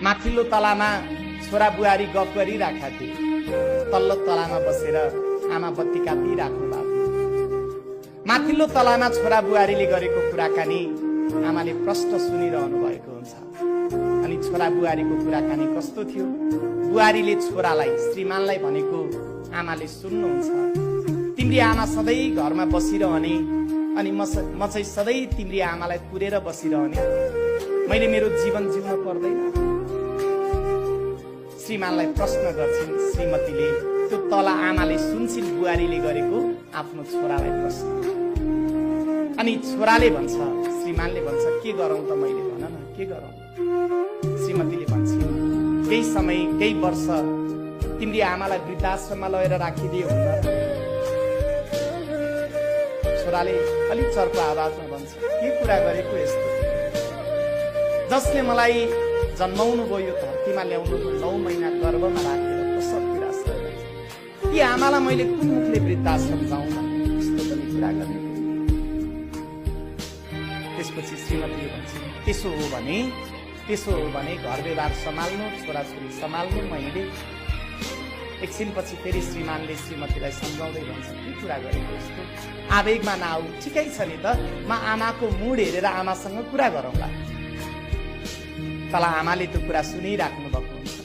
माथिल्लो तलामा छोरा बुहारी गफ गरिराखेका थिए। तल्लो तलामा बसेर आमा बत्ती काटिराख्नु भएको थियो। माथिल्लो तलामा छोरा बुहारीले गरेको कुराकानी आमाले प्रश्न सुनिरहनु भएको हुन्छ। अनि छोरा बुहारीको कुराकानी कस्तो थियो? बुहारीले छोरालाई श्रीमानलाई भनेको आमाले सुन्नुहुन्छ, तिम्री आमा सधैँ घरमा बसिरहने अनि म चाहिँ सधैँ तिम्री आमालाई पुरेर बसिरहने, मैले मेरो जीवन जिउन पर्दैन। श्रीमानलाई प्रश्न गर्छिन् श्रीमतीले। त्यो तल आमाले सुन्छिन् बुहारीले गरेको आफ्नो छोरालाई प्रश्न। अनि छोराले भन्छ, श्रीमानले भन्छ, के गरौँ त मैले, भन न के गरौँ? श्रीमतीले भन्छन्, केही समय केही वर्ष तिम्री आमालाई वृद्धाश्रममा लगेर राखिदियो हुन्न? छोराले अलिक चर्को आवाजमा भन्छ, के कुरा गरेको यस्तो? जसले मलाई जन्माउनु भयो यो धरतीमा ल्याउनु 9 महिना गर्भमा राखेर प्रसव पीडा सहेर, ती आमालाई मैले कुन मुखले वृद्धाश्रम जाउँ यस्तो पनि कुरा गर्ने? त्यसपछि श्रीमतीले भन्छ, त्यसो हो भने घर व्यवहार सम्हाल्नु, छोराछोरी सम्हाल्नु मैले। एकछिनपछि फेरि श्रीमानले श्रीमतीलाई सम्झाउँदै भन्छ, के कुरा गरेको यस्तो? आवेगमा नआऊ, ठिकै छ नि त, म आमाको मुड हेरेर आमासँग कुरा गरौँला। तल आमाले त्यो कुरा सुनिराख्नु भएको हुन्छ।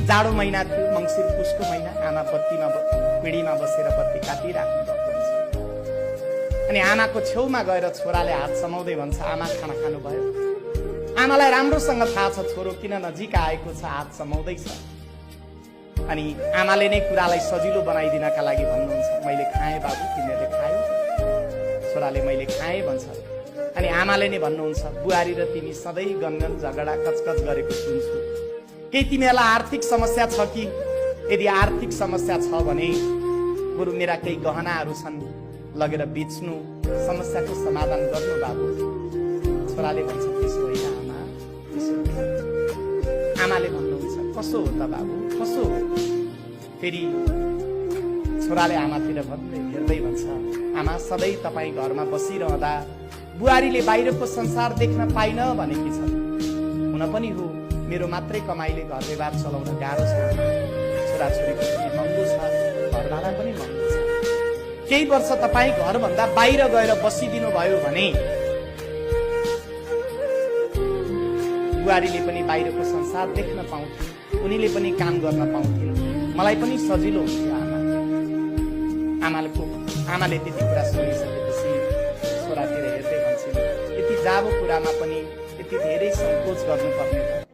जाडो महिना थियो, मङ्सिर पुसको महिना। आमा पिँढीमा बसेर बत्ती काटिराख्नु भएको हुन्छ। अनि आमाको छेउमा गएर छोराले हात समाउँदै भन्छ, आमा खाना खानुभयो? आमालाई राम्रोसँग थाहा छ छोरो किन नजिक आएको छ, हात समाउँदैछ। अनि आमाले नै कुरालाई सजिलो बनाइदिनका लागि भन्नुहुन्छ, मैले खाएँ बाबु, तिमीहरूले खायौ? छोराले मैले खाएँ भन्छ। अनि आमाले नै भन्नुहुन्छ, बुहारी र तिमी सधैँ गनगन झगडा कचकच गरेको सुन्छु, केही तिमीहरूलाई आर्थिक समस्या छ कि? यदि आर्थिक समस्या छ भने बरु मेरा केही गहनाहरू छन्, लगेर बेच्नु, समस्याको समाधान गर्नु बाबु। छोराले भन्छ, त्यसो होइन आमा, त्यसो होइन। आमाले भन्नुहुन्छ, कसो हो त बाबु, कसो हो? फेरि छोराले आमातिर हेर्दै भन्छ, आमा सधैँ तपाईँ घरमा बसिरहँदा बुहारीले बाहिरको संसार देख्न पाइन भनेकी छन्। हुन पनि हो, मेरो मात्रै कमाइले घर व्यवहार चलाउन गाह्रो छ। छोराछोरीको पनि महँगो छ, घरभाडा पनि महँगो छ। केही वर्ष तपाईँ घरभन्दा बाहिर गएर बसिदिनु भयो भने बुहारीले पनि बाहिरको संसार देख्न पाउँथिन्, उनीले पनि काम गर्न पाउँथिन्, मलाई पनि सजिलो हुन्थ्यो आमा। आमाले त्यति कुरा सुनिसकेपछि छोरातिर हेर्दै भन्छन्, यति जाबो कुरामा पनि यति धेरै सङ्कोच गर्नुपर्ने त?